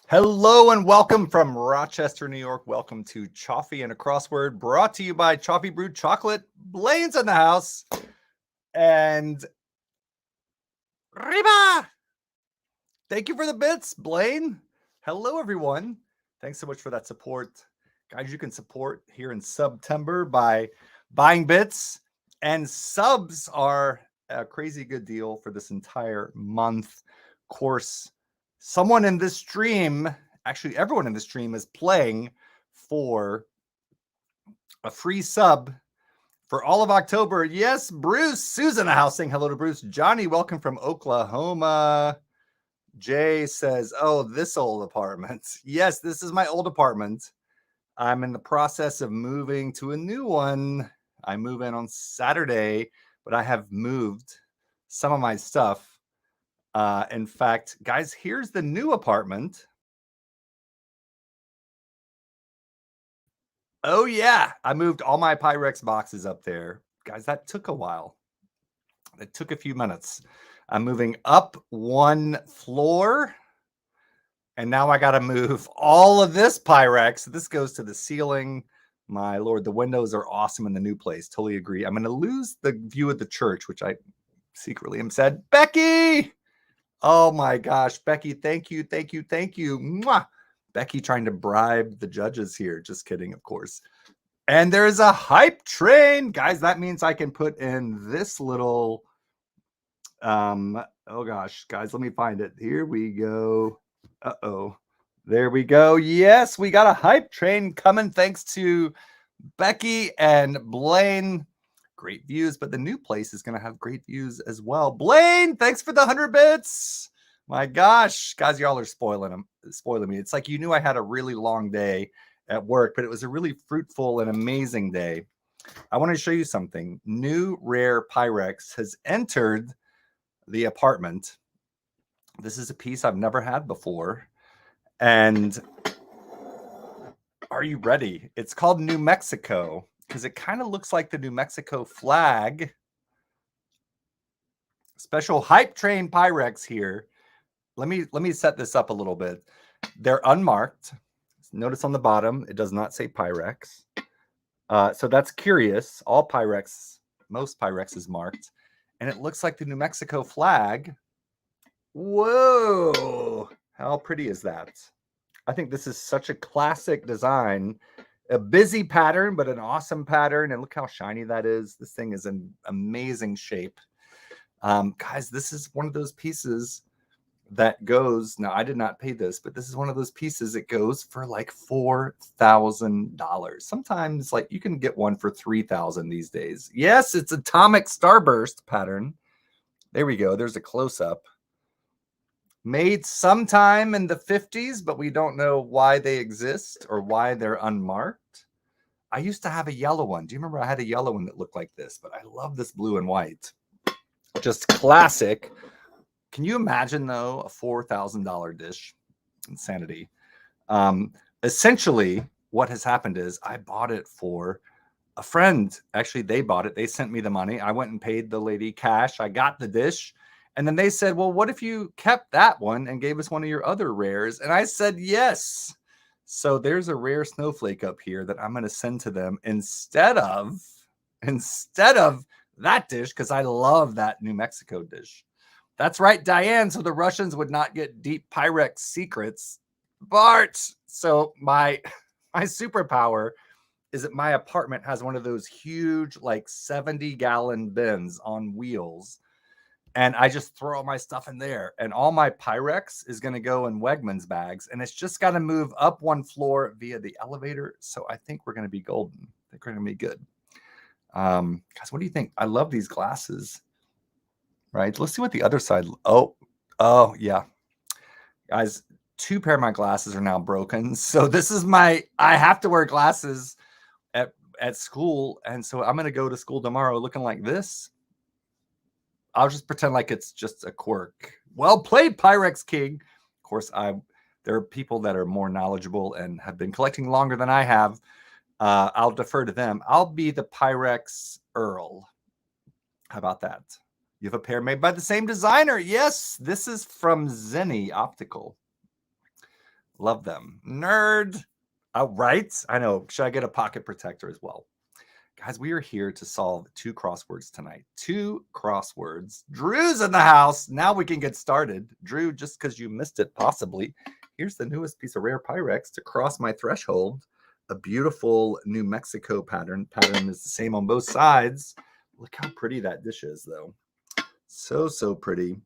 Hello and welcome from Rochester, New York. Welcome to Coffee and a Crossword, brought to you by Coffee Brewed Chocolate. Blaine's in the house. And Riba! Thank you for the bits, Blaine. Hello, everyone. Thanks so much for that support. Guys, you can support here in September by buying bits. And subs are a crazy good deal for this entire month. Of course, someone in this stream, actually everyone in this stream, is playing for a free sub for all of October. Yes, Bruce. Susan House saying hello to Bruce. Johnny, welcome from Oklahoma. Jay says, oh, this old apartment. Yes, this is my old apartment. I'm in the process of moving to a new one. I move in on Saturday, but I have moved some of my stuff. In fact, guys, here's the new apartment. Oh, yeah. I moved all my Pyrex boxes up there. Guys, that took a while. It took a few minutes. I'm moving up one floor. And now I got to move all of this Pyrex. This goes to the ceiling. My Lord, the windows are awesome in the new place. Totally agree. I'm going to lose the view of the church, which I secretly am sad. Becky! Oh my gosh, Becky, thank you, thank you, thank you. Mwah! Becky trying to bribe the judges here. Just kidding, of course. And there's a hype train. Guys, that means I can put in this little, oh gosh, guys, let me find it. Here we go. Uh-oh. There we go. Yes, we got a hype train coming thanks to Becky and Blaine. Great views, but the new place is going to have great views as well. Blaine, thanks for the 100 bits. My gosh, guys, y'all are spoiling me. It's like you knew I had a really long day at work, but it was a really fruitful and amazing day. I want to show you something. New rare Pyrex has entered the apartment. This is a piece I've never had before. And are you ready? It's called New Mexico because it kind of looks like the New Mexico flag. Special hype train Pyrex here. Let me set this up a little bit. They're unmarked. Notice on the bottom, it does not say Pyrex. So that's curious. All Pyrex, most Pyrex is marked. And it looks like the New Mexico flag. Whoa! How pretty is that? I think this is such a classic design. A busy pattern, but an awesome pattern. And look how shiny that is. This thing is in amazing shape. Guys, this is one of those pieces that goes, now I did not pay this, but this is one of those pieces that goes for like $4,000. Sometimes like you can get one for $3,000 these days. Yes, it's atomic starburst pattern. There we go. There's a close-up. Made sometime in the 50s, but we don't know why they exist or why they're unmarked. I used to have a yellow one. Do you remember I had a yellow one that looked like this? But I love this blue and white. Just classic. Can you imagine, though, a $4,000 dish? Insanity. Essentially, what has happened is I bought it for a friend. Actually, they bought it. They sent me the money. I went and paid the lady cash. I got the dish. And then they said, well, what if you kept that one and gave us one of your other rares? And I said, yes. So there's a rare snowflake up here that I'm going to send to them instead of that dish, because I love that New Mexico dish. That's right, Diane. So the Russians would not get deep Pyrex secrets. Bart. So my superpower is that my apartment has one of those huge, like 70-gallon bins on wheels. And I just throw all my stuff in there. And all my Pyrex is going to go in Wegmans bags. And it's just got to move up one floor via the elevator. So I think we're going to be golden. I think we're going to be good. Guys, what do you think? I love these glasses. Right? Let's see what the other side. Oh, yeah. Guys, 2 pair of my glasses are now broken. So this is I have to wear glasses at school. And so I'm going to go to school tomorrow looking like this. I'll just pretend like it's just a quirk. Well played, Pyrex King. Of course, there are people that are more knowledgeable and have been collecting longer than I have. I'll defer to them. I'll be the Pyrex Earl. How about that? You have a pair made by the same designer. Yes, this is from Zenny Optical. Love them. Nerd. Oh, right. I know. Should I get a pocket protector as well? Guys, we are here to solve 2 crosswords tonight. 2 crosswords. Drew's in the house. Now we can get started. Drew, just because you missed it, possibly, here's the newest piece of rare Pyrex to cross my threshold. A beautiful New Mexico pattern. Pattern is the same on both sides. Look how pretty that dish is, though. So pretty.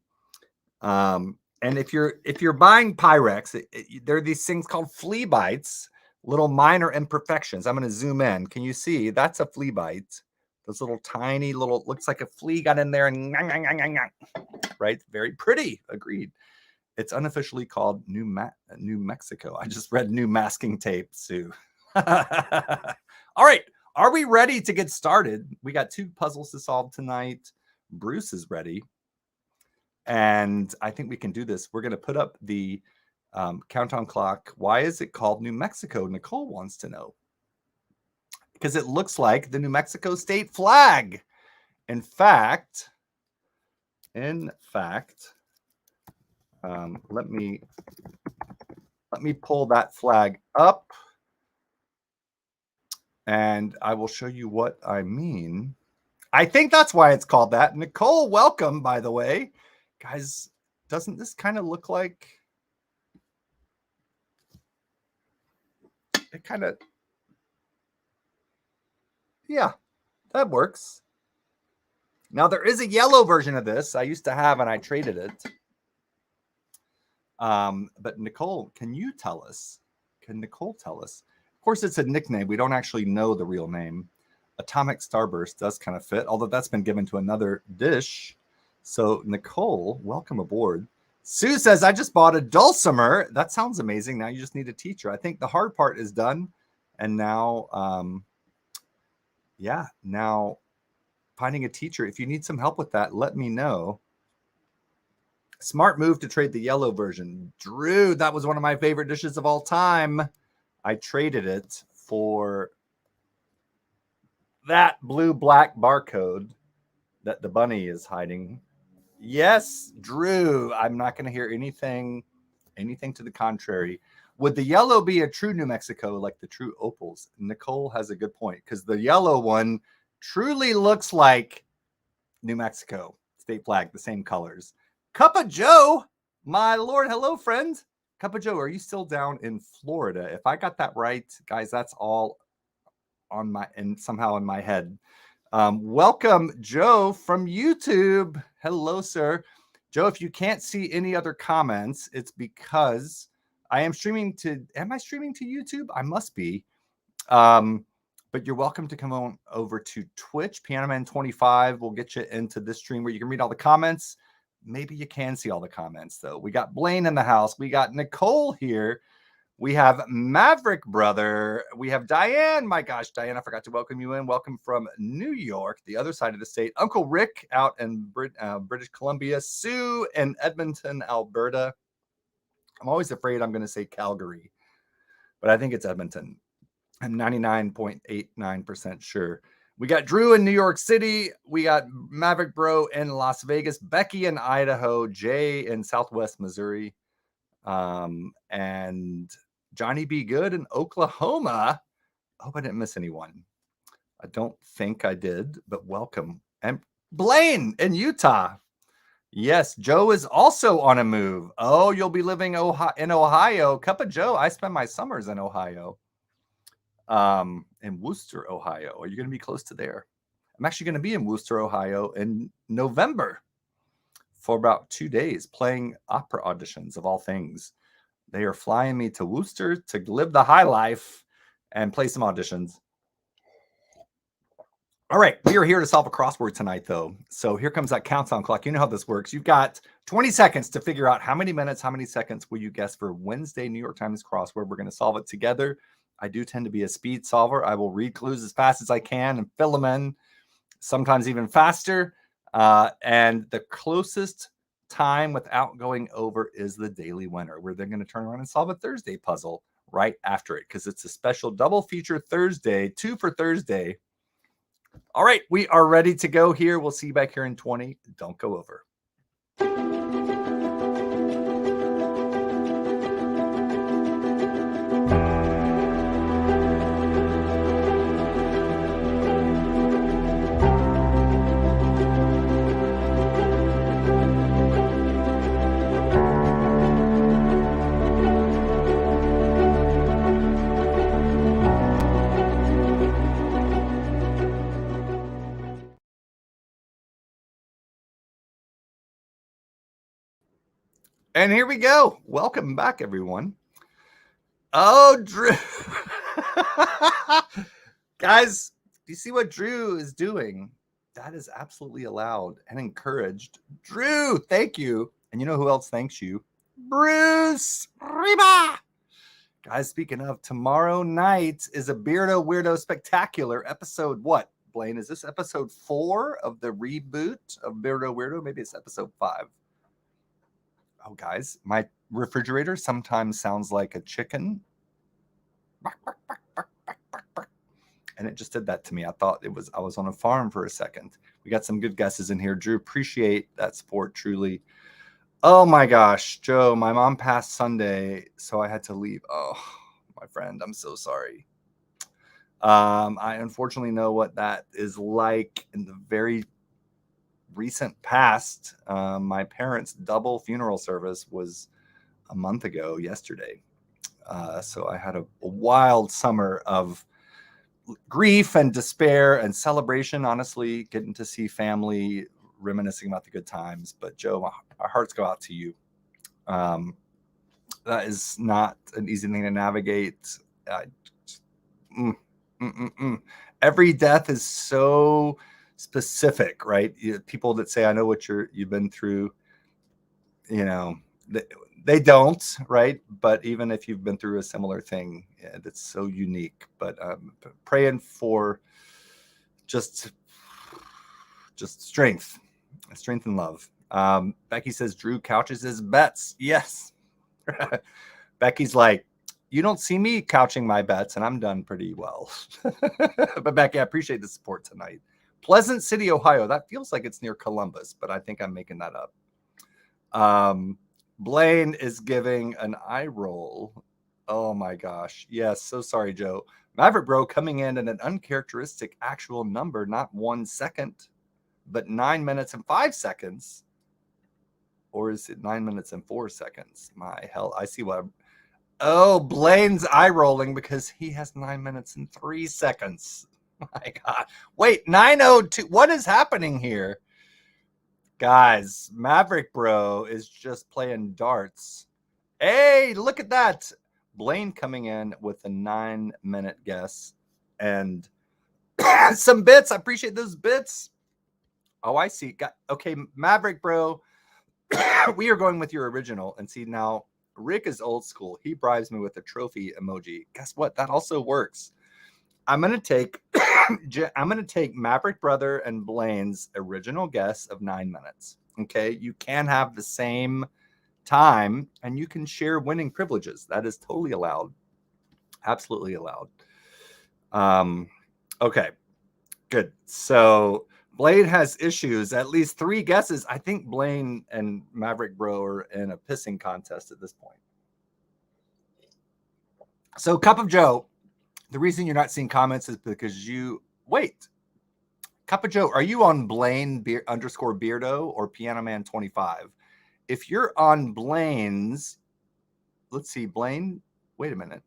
And if you're buying Pyrex, there are these things called flea bites, little minor imperfections. I'm going to zoom in. Can you see? That's a flea bite. Those little tiny little, looks like a flea got in there and right? Very pretty. Agreed. It's unofficially called New Mexico. I just read new masking tape, Sue. All right. Are we ready to get started? We got 2 puzzles to solve tonight. Bruce is ready. And I think we can do this. We're going to put up the countdown clock. Why is it called New Mexico? Nicole wants to know. Because it looks like the New Mexico state flag. In fact, let me pull that flag up, and I will show you what I mean. I think that's why it's called that. Nicole, welcome, by the way. Guys, doesn't this kind of look like it kind of, yeah, that works. Now there is a yellow version of this I used to have and I traded it. But Nicole, can you tell us? Can Nicole tell us? Of course, it's a nickname. We don't actually know the real name. Atomic Starburst does kind of fit, although that's been given to another dish. So, Nicole, welcome aboard. Sue says, I just bought a dulcimer. That sounds amazing. Now you just need a teacher. I think the hard part is done. And now, now finding a teacher. If you need some help with that, let me know. Smart move to trade the yellow version. Drew, that was one of my favorite dishes of all time. I traded it for that blue-black barcode that the bunny is hiding. Yes, Drew. I'm not going to hear anything to the contrary. Would the yellow be a true New Mexico like the true opals? Nicole has a good point because the yellow one truly looks like New Mexico state flag, the same colors. Cup of Joe, my Lord. Hello, friend. Cup of Joe, are you still down in Florida? If I got that right, guys, that's all on my and somehow in my head. Welcome, Joe, from YouTube. Hello, sir. Joe, if you can't see any other comments, it's because I am streaming to, am I streaming to YouTube? I must be. But you're welcome to come on over to Twitch. PianoMan25 will get you into this stream where you can read all the comments. Maybe you can see all the comments, though. We got Blaine in the house. We got Nicole here. We have Maverick Brother. We have Diane. My gosh, Diane, I forgot to welcome you in. Welcome from New York, the other side of the state. Uncle Rick out in British Columbia. Sue in Edmonton, Alberta. I'm always afraid I'm going to say Calgary, but I think it's Edmonton. I'm 99.89% sure. We got Drew in New York City. We got Maverick Bro in Las Vegas. Becky in Idaho. Jay in Southwest Missouri. And Johnny B. Good in Oklahoma. I hope I didn't miss anyone. I don't think I did, but welcome. And Blaine in Utah. Yes, Joe is also on a move. Oh, you'll be living in Ohio. Cup of Joe. I spend my summers in Ohio. In Worcester, Ohio. Are you going to be close to there? I'm actually going to be in Worcester, Ohio in November for about 2 days playing opera auditions of all things. They are flying me to Worcester to live the high life and play some auditions. All right, we are here to solve a crossword tonight, though. So here comes that countdown clock. You know how this works. You've got 20 seconds to figure out how many minutes, how many seconds will you guess for Wednesday New York Times crossword. We're going to solve it together. I do tend to be a speed solver. I will read clues as fast as I can and fill them in, sometimes even faster. And the closest time without going over is the daily winner, where they're going to turn around and solve a Thursday puzzle right after it, because it's a special double feature Thursday, 2 for Thursday. All right, we are ready to go here. We'll see you back here in 20. Don't go over. And here we go. Welcome back, everyone. Oh, Drew. Guys, do you see what Drew is doing? That is absolutely allowed and encouraged. Drew, thank you. And you know who else thanks you? Bruce Reba. Guys, speaking of, tomorrow night is a Beardo Weirdo Spectacular episode. What, Blaine? Is this episode 4 of the reboot of Beardo Weirdo? Maybe it's episode 5. Oh, guys, my refrigerator sometimes sounds like a chicken. And it just did that to me. I thought I was on a farm for a second. We got some good guesses in here. Drew, appreciate that support, truly. Oh my gosh, Joe, my mom passed Sunday, so I had to leave. Oh, my friend, I'm so sorry. I unfortunately know what that is like in the very recent past. My parents' double funeral service was a month ago yesterday. So I had a wild summer of grief and despair and celebration, honestly, getting to see family, reminiscing about the good times. But Joe, our hearts go out to you. That is not an easy thing to navigate. Every death is so specific, right? People that say, I know what you've been through, you know, they don't, right? But even if you've been through a similar thing, that's so unique. But praying for just strength and love. Becky says Drew couches his bets. Yes. Becky's like, you don't see me couching my bets, and I'm done pretty well. But Becky, I appreciate the support tonight. Pleasant City, Ohio. That feels like it's near Columbus, but I think I'm making that up. Blaine is giving an eye roll. Oh my gosh. Yes. So sorry, Joe. Maverick Bro coming in at an uncharacteristic actual number, not 1 second, but 9 minutes and 5 seconds. Or is it 9 minutes and 4 seconds? My hell. I see what. Oh, Blaine's eye rolling because he has 9 minutes and 3 seconds. My God. Wait, 9:02. What is happening here? Guys, Maverick Bro is just playing darts. Hey, look at that. Blaine coming in with a 9-minute guess and some bits. I appreciate those bits. Oh, I see. Okay, Maverick Bro, we are going with your original. And see, now Rick is old school. He bribes me with a trophy emoji. Guess what? That also works. I'm gonna take Maverick Brother and Blaine's original guess of 9 minutes. Okay, you can have the same time and you can share winning privileges. That is totally allowed. Absolutely allowed. Okay, good. So Blaine has issues. At least 3 guesses. I think Blaine and Maverick Bro are in a pissing contest at this point. So Cup of Joe, the reason you're not seeing comments is because wait. Cup of Joe, are you on Blaine underscore Beardo or Piano Man 25? If you're on Blaine's, let's see, Blaine, wait a minute.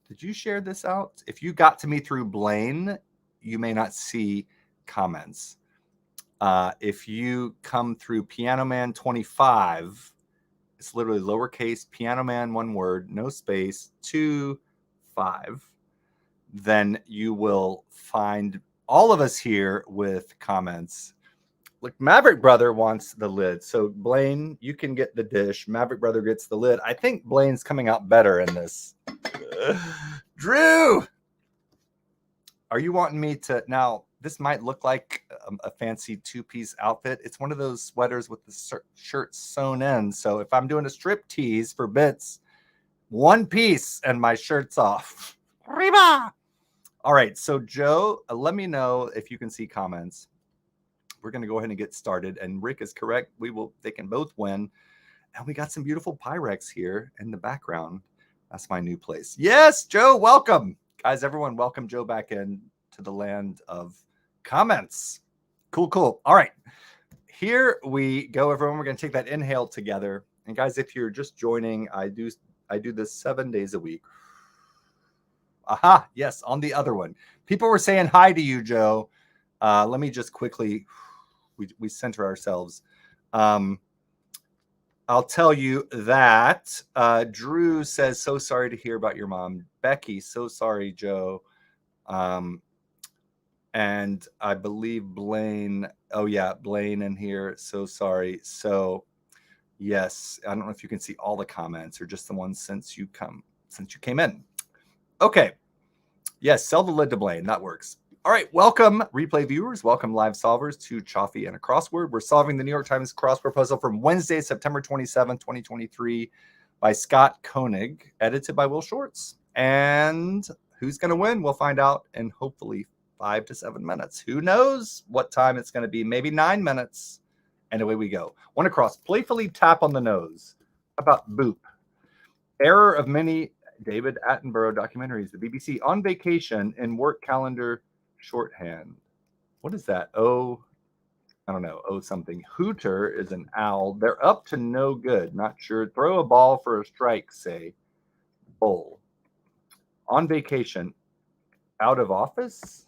Did you share this out? If you got to me through Blaine, you may not see comments. If you come through Piano Man 25, it's literally lowercase Piano Man, 1 word, no space, 25. Then you will find all of us here with comments. Look, Maverick Brother wants the lid. So Blaine, you can get the dish. Maverick Brother gets the lid. I think Blaine's coming out better in this. Drew, are you wanting me to now? This might look like a fancy 2-piece outfit. It's one of those sweaters with the shirt sewn in. So if I'm doing a strip tease for bits, 1 piece and my shirt's off. Reba! All right, so Joe, let me know if you can see comments. We're going to go ahead and get started. And Rick is correct. They can both win. And we got some beautiful Pyrex here in the background. That's my new place. Yes, Joe, welcome. Guys, everyone, welcome Joe back in to the land of comments. Cool. All right, here we go, everyone. We're going to take that inhale together. And guys, if you're just joining, I do this 7 days a week. Aha, yes, on the other one. People were saying hi to you, Joe. Let me just quickly, we center ourselves. I'll tell you that Drew says, so sorry to hear about your mom. Becky, so sorry, Joe. And I believe Blaine. Oh, yeah, Blaine in here. So sorry. So, yes, I don't know if you can see all the comments or just the ones since you came in. Okay. Yes, sell the lid to Blaine. That works. All right, welcome replay viewers, welcome live solvers to Coffee and a Crossword. We're solving the New York Times crossword puzzle from Wednesday, September 27, 2023 by Scott Koenig, edited by Will Shorts. And who's going to win? We'll find out in hopefully 5 to 7 minutes. Who knows what time it's going to be? Maybe 9 minutes. And away we go. One across. Playfully tap on the nose. How about boop? Error of many David Attenborough documentaries. The BBC on vacation in work calendar shorthand. What is that? Oh, I don't know. Oh, something. Hooter is an owl. They're up to no good. Not sure. Throw a ball for a strike, say. Bull. On vacation. Out of office?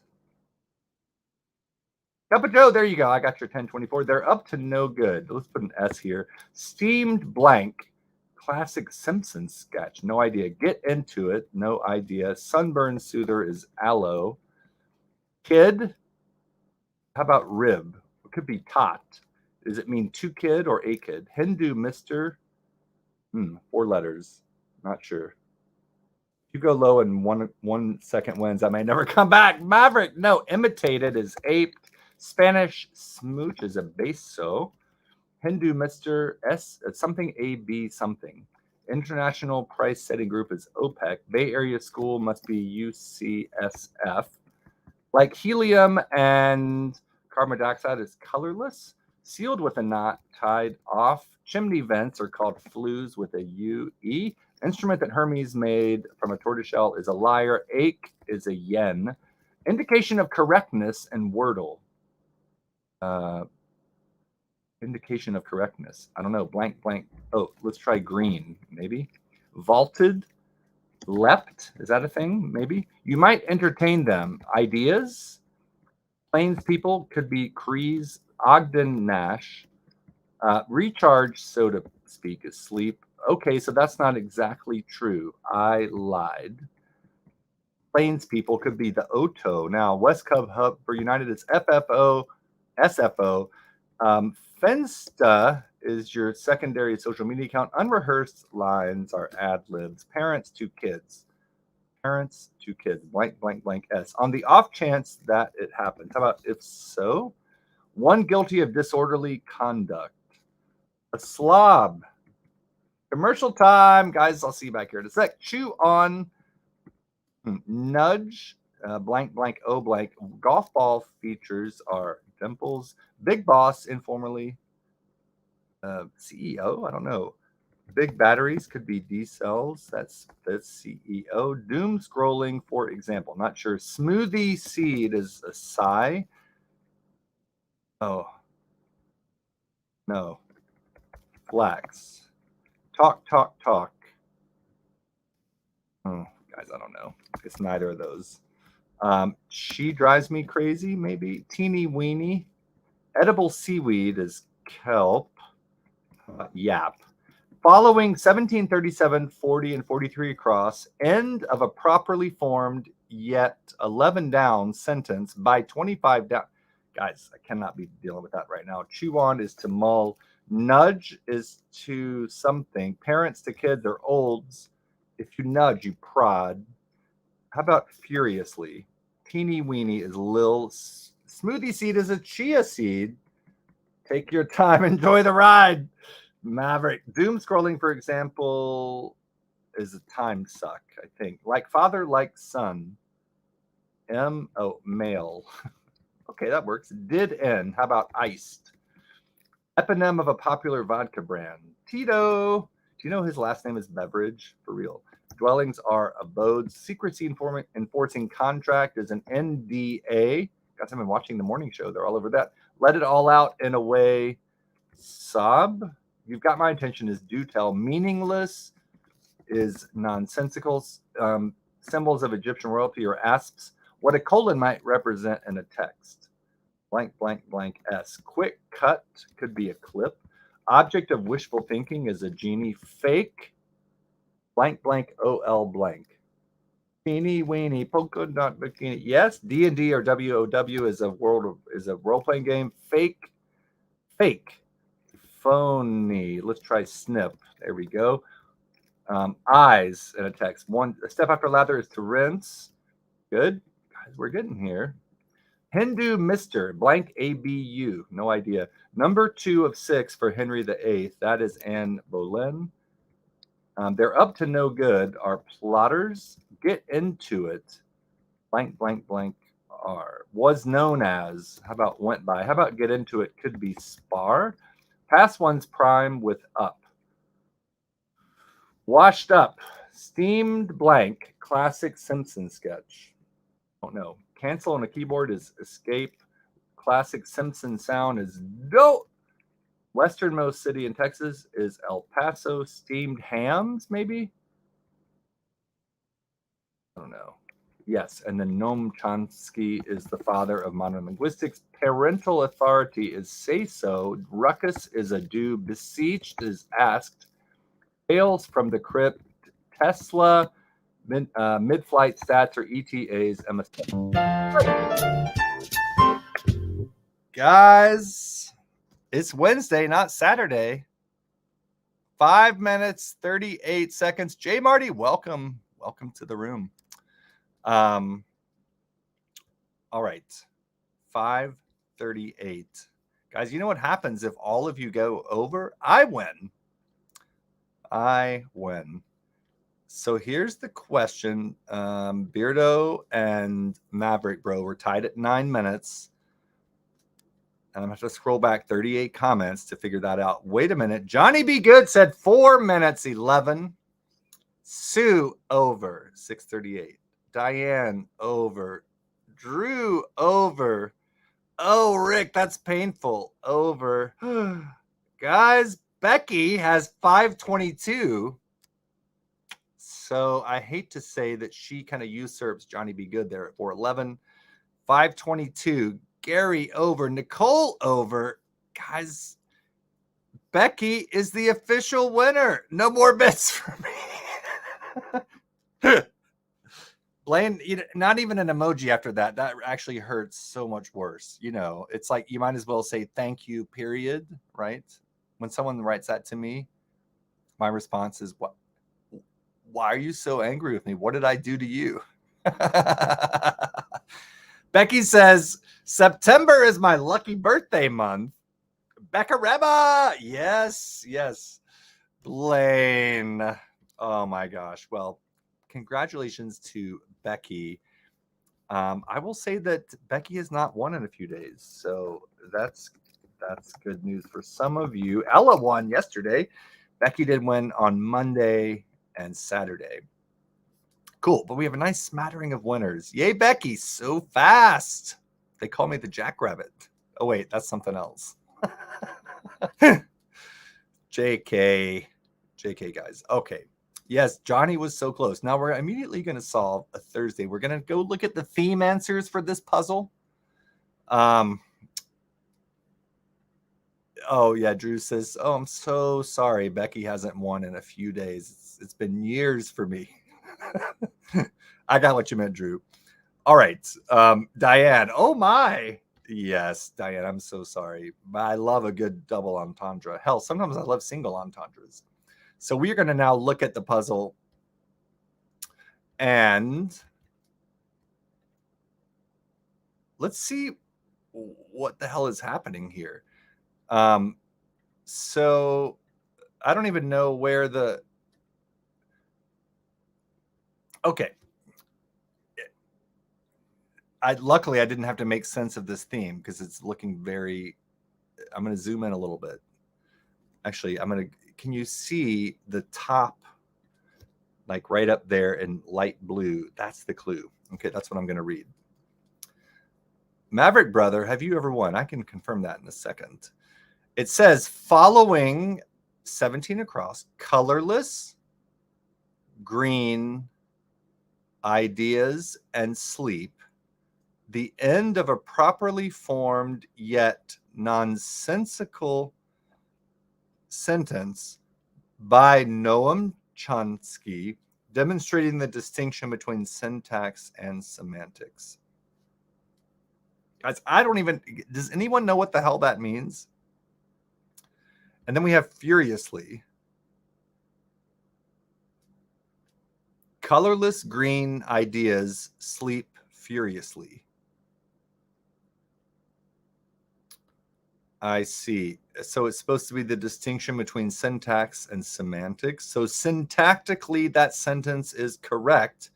Cup of Joe, there you go. I got your 1024. They're up to no good. Let's put an S here. Steamed blank. Classic Simpsons sketch. No idea. Get into it. No idea. Sunburn soother is aloe. Kid. How about rib? It could be tot. Does it mean two kid or a kid? Hindu mister. 4 letters. Not sure. If you go low in 1 second wins, I may never come back. Maverick. No, imitated is aped. Spanish smooch is a beso. Hindu Mr. S something AB something. International price setting group is OPEC. Bay Area school must be UCSF. Like helium and carbon dioxide is colorless. Sealed with a knot, tied off. Chimney vents are called flues with a UE. Instrument that Hermes made from a tortoiseshell is a lyre. Ache is a yen. Indication of correctness and Wordle. Indication of correctness. I don't know. Blank, blank. Oh, let's try green, maybe. Vaulted. Leapt. Is that a thing? Maybe. You might entertain them. Ideas. Plains people could be Crees. Ogden Nash. Recharge, so to speak, is sleep. Okay, so that's not exactly true. I lied. Plains people could be the Oto. Now, West Cub Hub for United is FFO, SFO. Fensta is your secondary social media account. Unrehearsed lines are ad libs. Parents to kids. Parents to kids. Blank, blank, blank S. On the off chance that it happens. How about if so? One guilty of disorderly conduct. A slob. Commercial time. Guys, I'll see you back here in a sec. Chew on. Nudge. Blank, blank, oh, blank. Golf ball features are dimples. Big boss, informally. CEO, I don't know. Big batteries could be D cells. That's CEO. Doom scrolling, for example. Not sure. Smoothie seed is a sigh. Oh. No. Flax. Talk, talk, talk. Oh, guys, I don't know. It's neither of those. She drives me crazy, maybe. Teeny weeny. Edible seaweed is kelp. Yap. Following 1737, 40, and 43 across, end of a properly formed yet 11 down sentence by 25 down. Guys, I cannot be dealing with that right now. Chew on is to mull. Nudge is to something. Parents to kids are olds. If you nudge, you prod. How about furiously? Teeny weeny is lil. Smoothie seed is a chia seed. Take your time. Enjoy the ride. Maverick. Doom scrolling, for example, is a time suck, I think. Like father, like son. Male. Okay, that works. Did end. How about iced? Eponym of a popular vodka brand. Tito. Do you know his last name is Beverage? For real. Dwellings are abodes. Secrecy enforcing contract is an NDA. Guys, I've been watching the morning show. They're all over that. Let it all out in a way. Sob. You've got my attention is do tell. Meaningless is nonsensical. Symbols of Egyptian royalty or asps. What a colon might represent in a text. Blank, blank, blank S. Quick cut could be a clip. Object of wishful thinking is a genie. Fake blank blank OL blank. Teeny weeny polka dot bikini. Yes, D&D or WOW is a role playing game. Fake phony. Let's try snip. There we go. Eyes in a text. A step after lather is to rinse. Good. Guys, we're getting here. Hindu Mr. blank ABU. No idea. Number 2 of 6 for Henry VIII. That is Anne Boleyn. They're up to no good. Are plotters. Get into it. Blank, blank, blank are. Was known as. How about went by? How about get into it? Could be spar. Pass one's prime with up. Washed up. Steamed blank. Classic Simpson sketch. Don't know. Cancel on a keyboard is escape. Classic Simpson sound is dope. Westernmost city in Texas is El Paso. Steamed hams, maybe? I don't know. Yes, and then Noam Chomsky is the father of modern linguistics. Parental authority is say so. Ruckus is a do. Beseeched is asked. Tales from the crypt. Tesla. Mid-flight stats or ETAs. Guys, it's Wednesday, not Saturday. 5 minutes, 38 seconds. Jay Marty, welcome to the room. All right, 5:38. Guys, you know what happens if all of you go over? I win. So here's the question. Beardo and Maverick Bro were tied at 9 minutes. And I'm going to have to scroll back 38 comments to figure that out. Wait a minute. Johnny B. Good said 4 minutes, 11. Sue, over, 6:38. Diane, over. Drew, over. Oh, Rick, that's painful. Over. Guys, Becky has 5:22. So I hate to say that she kind of usurps Johnny B. Good there at 4:11. 5:22. Gary, over. Nicole, over. Guys, Becky is the official winner. No more bets for me. Blaine, not even an emoji after that. That actually hurts so much worse. It's like you might as well say thank you, period, right? When someone writes that to me, my response is, "What? Why are you so angry with me? What did I do to you?" Becky says, September is my lucky birthday month. Becca Reba. Yes. Blaine. Oh my gosh. Well, congratulations to Becky. I will say that Becky has not won in a few days. So that's good news for some of you. Ella won yesterday. Becky did win on Monday and Saturday. Cool, but we have a nice smattering of winners. Yay, Becky, so fast. They call me the Jackrabbit. Oh, wait, that's something else. JK, guys. Okay. Yes, Johnny was so close. Now we're immediately going to solve a Thursday. We're going to go look at the theme answers for this puzzle. Oh, yeah, Drew says, oh, I'm so sorry. Becky hasn't won in a few days. It's been years for me. I got what you meant, Drew. All right. Diane. Oh, my. Yes, Diane, I'm so sorry. I love a good double entendre. Hell, sometimes I love single entendres. So we're going to now look at the puzzle. And let's see what the hell is happening here. So I don't even know where the... Okay. Luckily, I didn't have to make sense of this theme because it's looking very... I'm going to zoom in a little bit. Actually, can you see the top, like right up there in light blue? That's the clue. Okay, that's what I'm going to read. Maverick Brother, have you ever won? I can confirm that in a second. It says, following 17 across, colorless, green, ideas, and sleep, the end of a properly formed yet nonsensical sentence by Noam Chomsky demonstrating the distinction between syntax and semantics. Guys, I don't even, does anyone know what the hell that means? And then we have furiously. Colorless green ideas sleep furiously. I see. So it's supposed to be the distinction between syntax and semantics. So syntactically, that sentence is correct.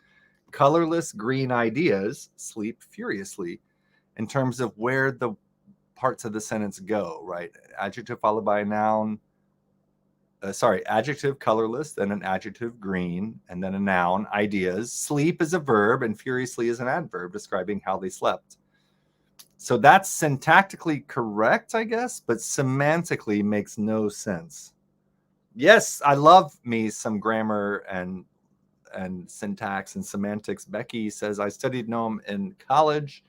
Colorless green ideas sleep furiously in terms of where the parts of the sentence go, right? Adjective followed by a noun. Adjective colorless, then an adjective green, and then a noun, ideas. Sleep is a verb, and furiously is an adverb describing how they slept. So that's syntactically correct, I guess, but semantically makes no sense. Yes, I love me some grammar and syntax and semantics. Becky says, I studied Noam in college.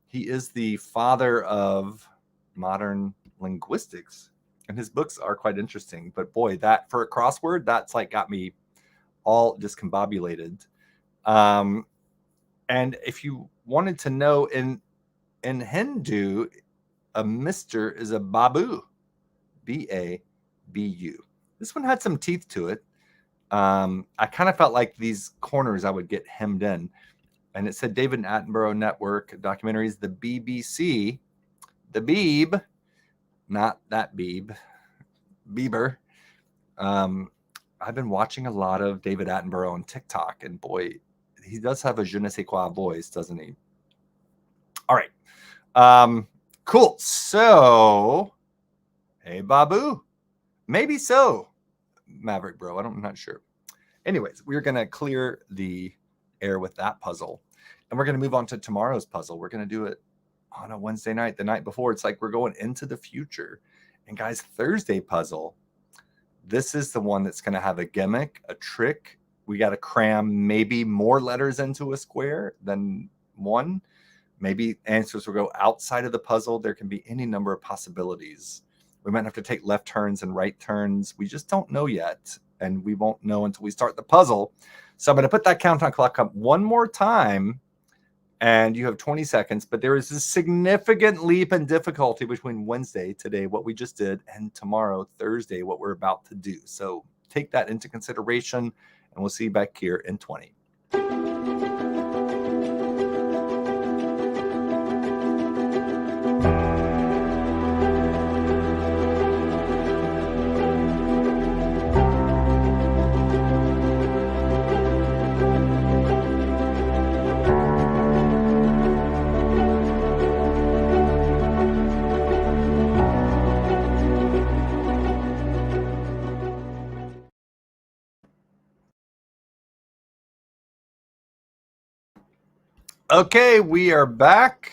He is the father of modern linguistics, and his books are quite interesting. But boy, that for a crossword, that's like got me all discombobulated. And if you wanted to know, in Hindu, a mister is a babu, B-A-B-U. This one had some teeth to it. I kind of felt like these corners I would get hemmed in. And it said David Attenborough Network documentaries, the BBC, the Beeb, not that Beeb, Bieber. I've been watching a lot of David Attenborough on TikTok, and boy, he does have a je ne sais quoi voice, doesn't he? All right. Cool. So, hey, Babu. Maybe so, Maverick Bro. I'm not sure. Anyways, we're going to clear the air with that puzzle. And we're going to move on to tomorrow's puzzle. We're going to do it on a Wednesday night, the night before. It's like we're going into the future. And guys, Thursday puzzle, this is the one that's going to have a gimmick, a trick. We got to cram maybe more letters into a square than one. Maybe answers will go outside of the puzzle. There can be any number of possibilities. We might have to take left turns and right turns. We just don't know yet. And we won't know until we start the puzzle. So I'm going to put that countdown clock up one more time. And you have 20 seconds. But there is a significant leap in difficulty between Wednesday, today, what we just did, and tomorrow, Thursday, what we're about to do. So take that into consideration. And we'll see you back here in 20. Okay, we are back.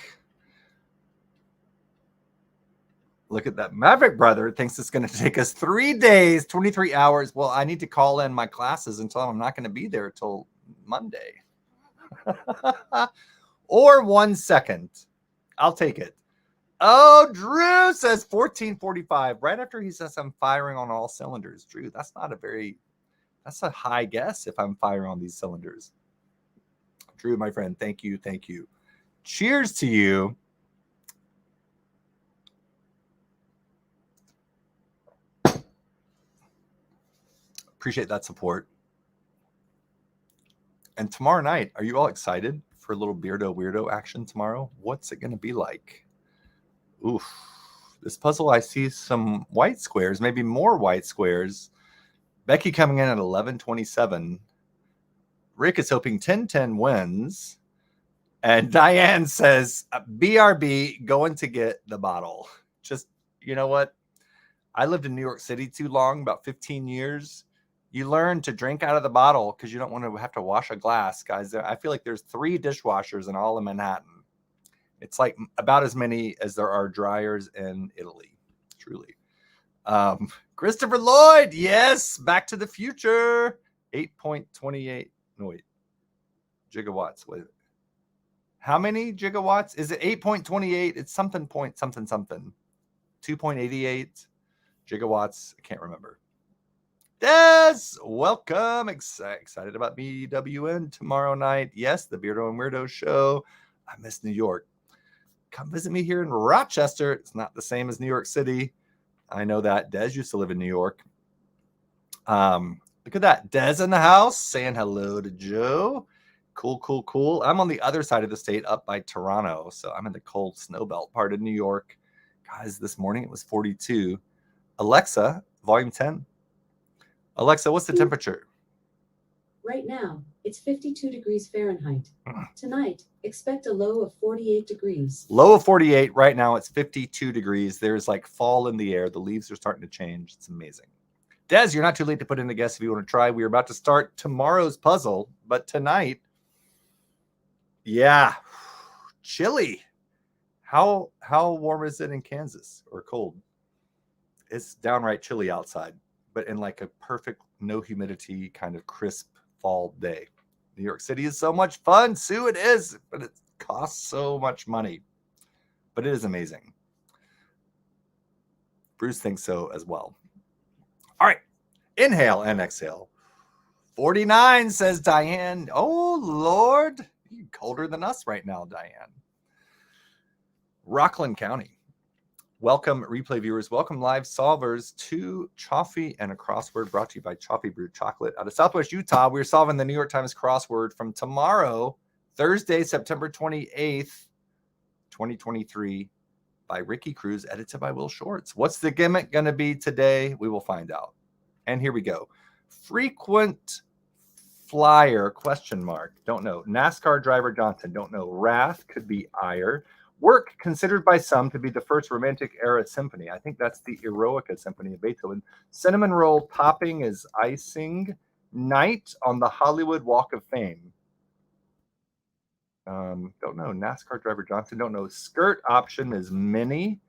Look at that. Maverick Brother thinks it's going to take us 3 days, 23 hours. Well, I need to call in my classes and tell them I'm not going to be there until Monday. Or 1 second. I'll take it. Oh, Drew says 14:45. Right after he says I'm firing on all cylinders. Drew, that's a high guess if I'm firing on these cylinders. Drew, my friend, thank you. Thank you. Cheers to you. Appreciate that support. And tomorrow night, are you all excited for a little Beardo Weirdo action tomorrow? What's it going to be like? Oof. This puzzle, I see some white squares, maybe more white squares. Becky coming in at 11:27. Rick is hoping 10-10 wins. And Diane says, BRB, going to get the bottle. Just, you know what? I lived in New York City too long, about 15 years. You learn to drink out of the bottle because you don't want to have to wash a glass, guys. I feel like there's 3 dishwashers in all of Manhattan. It's like about as many as there are dryers in Italy, truly. Christopher Lloyd, yes, Back to the Future. 8.28, no wait, gigawatts. Wait, how many gigawatts? Is it 8.28? It's something point something something. 2.88. Gigawatts, I can't remember. Des, welcome. Excited about BWN tomorrow night. Yes, the Beardo and Weirdo show. I miss New York. Come visit me here in Rochester. It's not the same as New York City. I know that. Des used to live in New York. Look at that. Des in the house saying hello to Joe. Cool. I'm on the other side of the state up by Toronto. So I'm in the cold snowbelt part of New York. Guys, this morning it was 42. Alexa, volume 10. Alexa, what's the temperature? Right now, it's 52 degrees Fahrenheit. Tonight, expect a low of 48 degrees. Low of 48. Right now, it's 52 degrees. There's like fall in the air. The leaves are starting to change. It's amazing. Des, you're not too late to put in a guess if you want to try. We're about to start tomorrow's puzzle, but tonight, yeah, chilly. How warm is it in Kansas or cold? It's downright chilly outside, but in like a perfect no humidity kind of crisp fall day. New York City is so much fun, Sue. It is, but it costs so much money. But it is amazing. Bruce thinks so as well. All right, inhale and exhale. 49, says Diane. Oh, Lord. You're colder than us right now, Diane. Rockland County. Welcome, replay viewers. Welcome, live solvers, to Choffee and a Crossword brought to you by Choffee Brewed Chocolate out of Southwest Utah. We're solving the New York Times crossword from tomorrow, Thursday, September 28th, 2023, by Ricky Cruz, edited by Will Shorts. What's the gimmick going to be today? We will find out. And here we go. Frequent flyer, question mark. Don't know. NASCAR driver Johnson. Don't know. Wrath could be ire. Work considered by some to be the first Romantic era symphony. I think that's the Eroica Symphony of Beethoven. Cinnamon roll topping is icing. Night on the Hollywood Walk of Fame. Don't know. NASCAR driver Johnson. Don't know. Skirt option is mini.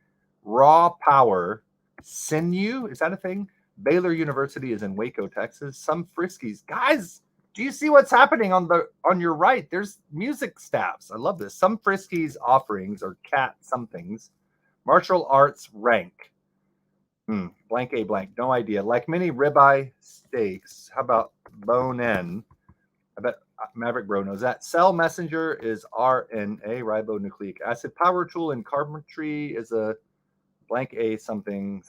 Raw power. Sinew. Is that a thing? Baylor University is in Waco, Texas. Some Friskies. Guys, do you see what's happening on your right? There's music staffs. I love this. Some Friskies offerings or cat somethings. Martial arts rank. Blank A blank. No idea. Like many ribeye steaks. How about bone-in? I bet Maverick Bro knows that. Cell messenger is RNA, ribonucleic acid. Power tool in carpentry is a blank A something.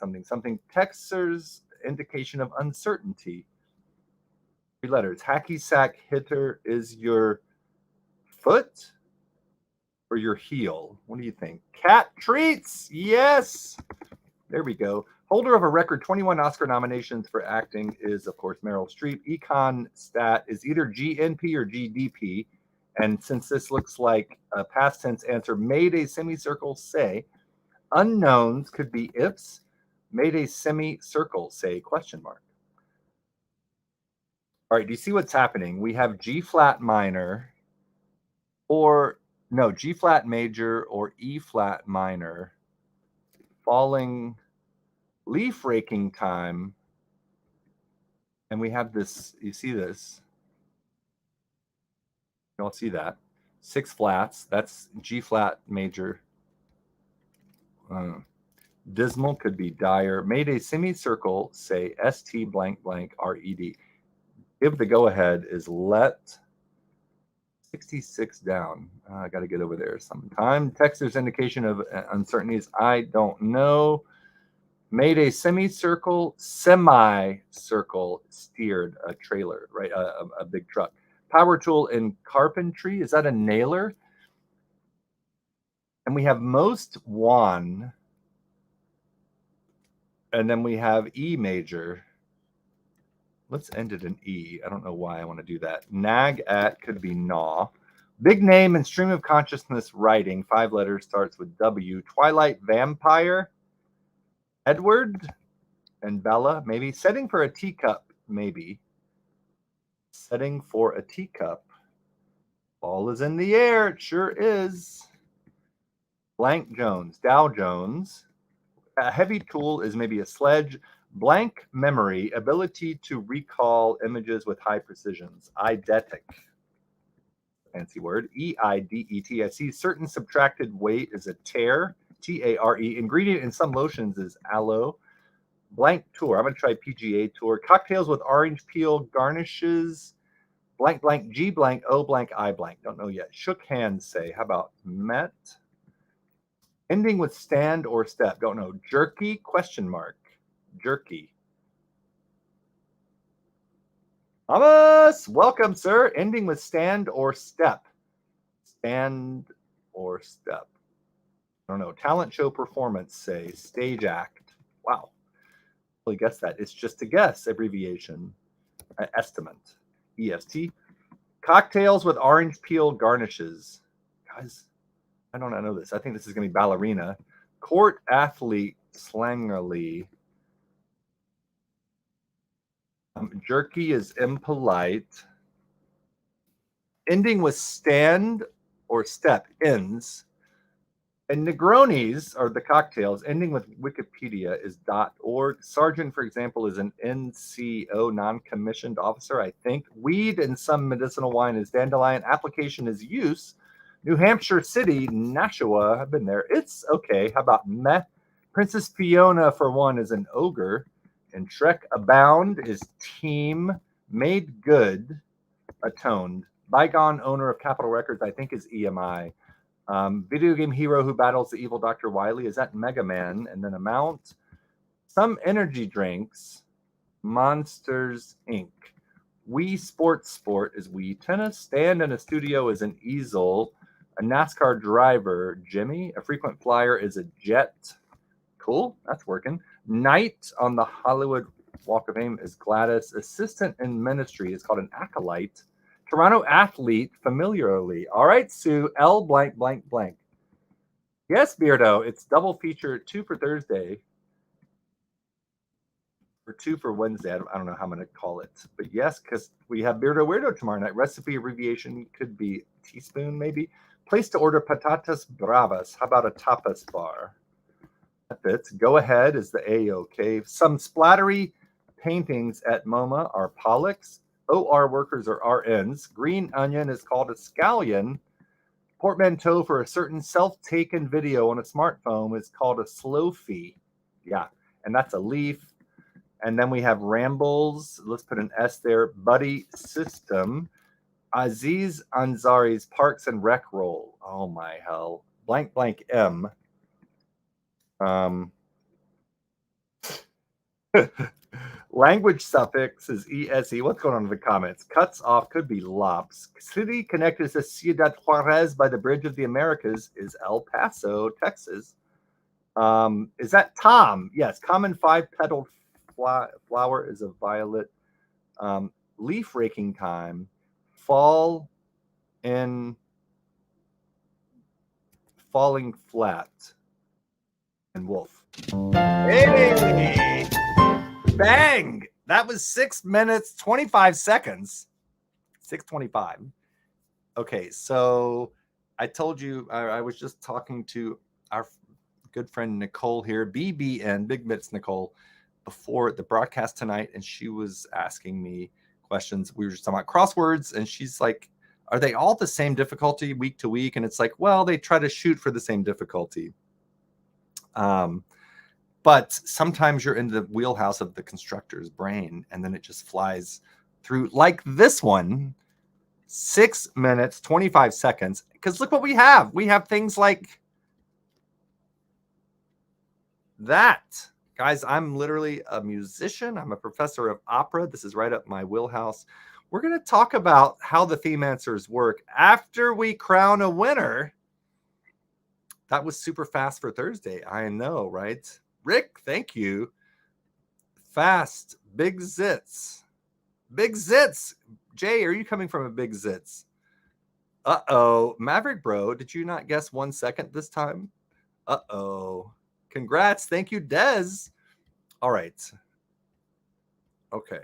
Texter's indication of uncertainty. 3 letters. Hacky sack hitter is your foot or your heel? What do you think? Cat treats. Yes. There we go. Holder of a record 21 Oscar nominations for acting is, of course, Meryl Streep. Econ stat is either GNP or GDP. And since this looks like a past tense answer, made a semicircle say. Unknowns could be ifs. Made a semicircle say question mark. All right, do you see what's happening? We have G flat minor G flat major or E flat minor, falling, leaf raking time, and we have this, you see this? You all see that? 6 flats, that's G flat major. Dismal could be dire. Made a semicircle, say ST blank blank RED. Give the go-ahead is let 66 down. I got to get over there sometime. Texter's indication of uncertainties. I don't know. Made a semicircle, semi-circle steered a trailer, right? A big truck. Power tool in carpentry. Is that a nailer? And we have most one. And then we have E major. Let's end it in E. I don't know why I want to do that. Nag at could be gnaw. Big name and stream of consciousness writing. 5 letters, starts with W. Twilight vampire. Edward and Bella, maybe. Setting for a teacup, maybe. Setting for a teacup. Ball is in the air. It sure is. Blank Jones. Dow Jones. A heavy tool is maybe a sledge. Blank memory, ability to recall images with high precisions. Eidetic, fancy word. E-I-D-E-T. I see certain subtracted weight is a tare. T-A-R-E. Ingredient in some lotions is aloe. Blank tour. I'm going to try PGA tour. Cocktails with orange peel garnishes. Blank, blank, G blank, O blank, I blank. Don't know yet. Shook hands, say. How about met? Ending with stand or step. Don't know. Jerky, question mark. Jerky. Thomas, welcome, sir. Ending with stand or step. Stand or step. I don't know. Talent show performance, say. Stage act. Wow. Really guess that. It's just a guess. Abbreviation. Estimate. EST. Cocktails with orange peel garnishes. Guys, I don't know this. I think this is going to be ballerina. Court athlete, slangerly. Jerky is impolite. Ending with stand or step, ends. And Negronis are the cocktails. Ending with Wikipedia is .org. Sergeant, for example, is an NCO, non-commissioned officer, I think. Weed in some medicinal wine is dandelion. Application is use. New Hampshire City, Nashua. I've been there. It's okay. How about meh? Princess Fiona, for one, is an ogre. And Trek Abound is team. Made good, atoned. Bygone owner of Capitol Records, I think, is EMI. Video game hero who battles the evil Dr. Wily, is that Mega Man? And then amount. Some energy drinks. Monsters Inc. Wii Sports Sport is Wii Tennis. Stand in a studio is an easel. A NASCAR driver, Jimmy. A frequent flyer is a jet. Cool, that's working. Knight on the Hollywood Walk of Fame is Gladys. Assistant in ministry is called an acolyte. Toronto athlete, familiarly. All right, Sue, L blank, blank, blank. Yes, Beardo, it's double feature, 2 for Thursday. Or 2 for Wednesday. I don't know how I'm going to call it. But yes, because we have Beardo Weirdo tomorrow night. Recipe abbreviation could be teaspoon, maybe. Place to order patatas bravas. How about a tapas bar? That fits. Go ahead is the A-OK. Some splattery paintings at MoMA are Pollux. OR workers are RNs. Green onion is called a scallion. Portmanteau for a certain self-taken video on a smartphone is called a slow-fee. Yeah, and that's a leaf. And then we have rambles. Let's put an S there. Buddy system. Aziz Ansari's Parks and Rec roll. Oh my hell. Blank blank M. Language suffix is ESE. What's going on in the comments? Cuts off could be lops. City connected to Ciudad Juarez by the Bridge of the Americas is El Paso, Texas. Is that Tom? Yes. Common 5-petaled flower is a violet. Leaf raking time. Fall in falling flat. And wolf. Hey! Bang! That was 6 minutes, 25 seconds. 6:25. Okay, so I told you I was just talking to our good friend Nicole here, BBN, Big Mitts Nicole, before the broadcast tonight, and she was asking me questions. We were just talking about crosswords, and she's like, are they all the same difficulty week to week? And it's like, well, they try to shoot for the same difficulty. But sometimes you're in the wheelhouse of the constructor's brain, and then it just flies through, like this one, 6 minutes, 25 seconds. Because look what we have. We have things like that. Guys, I'm literally a musician. I'm a professor of opera. This is right up my wheelhouse. We're going to talk about how the theme answers work after we crown a winner. That was super fast for Thursday. I know, right? Rick, thank you. Fast. Big zits. Big zits. Jay, are you coming from a big zits? Uh-oh. Maverick Bro, did you not guess 1 second this time? Uh-oh. Congrats. Thank you, Dez. All right. Okay.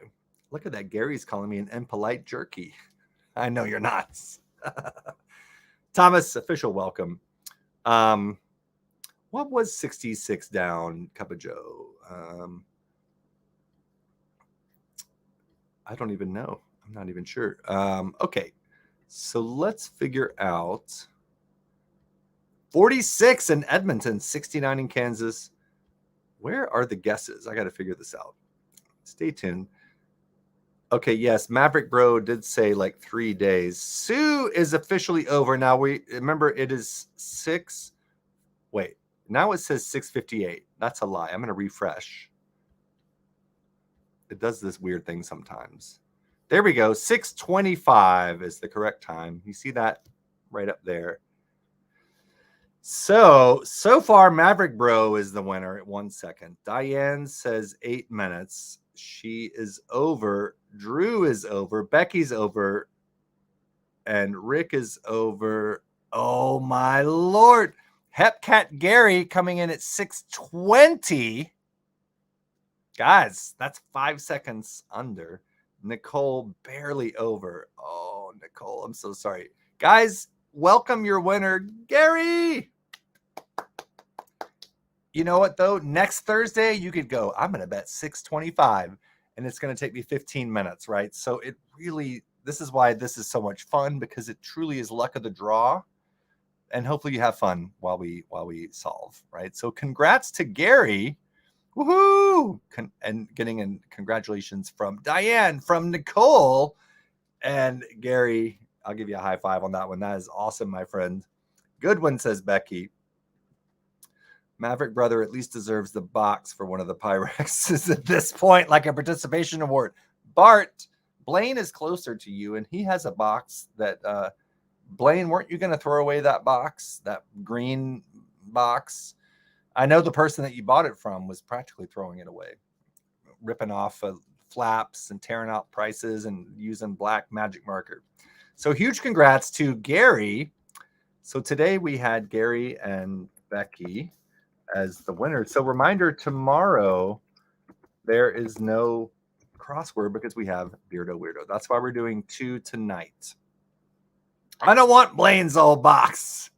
Look at that. Gary's calling me an impolite jerky. I know you're not. Thomas, official welcome. What was 66 down, Cup of Joe? I don't even know. I'm not even sure. Okay, so let's figure out 46 in Edmonton, 69 in Kansas, Where are the guesses? I got to figure this out. Stay tuned. Okay, yes, Maverick Bro did say like 3 days. Sue is officially over. Now we remember it is 6. Wait, now it says 6:58. That's a lie. I'm going to refresh. It does this weird thing sometimes. There we go. 6:25 is the correct time. You see that right up there. So far, Maverick Bro is the winner at 1 second. Diane says 8 minutes. She is over. Drew is over. Becky's over. And Rick is over. Oh, my Lord. Hepcat Gary coming in at 6:20. Guys, that's 5 seconds under. Nicole barely over. Oh, Nicole, I'm so sorry. Guys, welcome your winner, Gary. You know what, though? Next Thursday, you could go, I'm going to bet 6:25, and it's going to take me 15 minutes, right? So it really, this is why this is so much fun, because it truly is luck of the draw. And hopefully you have fun while we solve, right? So congrats to Gary. Woohoo! And getting in congratulations from Diane, from Nicole, and Gary. I'll give you a high five on that one. That is awesome, my friend. Good one, says Becky. Maverick Brother at least deserves the box for one of the Pyrexes at this point, like a participation award. Bart, Blaine is closer to you, and he has a box that, Blaine, weren't you going to throw away that box, that green box? I know the person that you bought it from was practically throwing it away, ripping off flaps and tearing out prices and using black magic marker. So huge congrats to Gary. So today we had Gary and Becky as the winners. So reminder, tomorrow there is no crossword because we have Beardo Weirdo. That's why we're doing 2 tonight. I don't want Blaine's old box.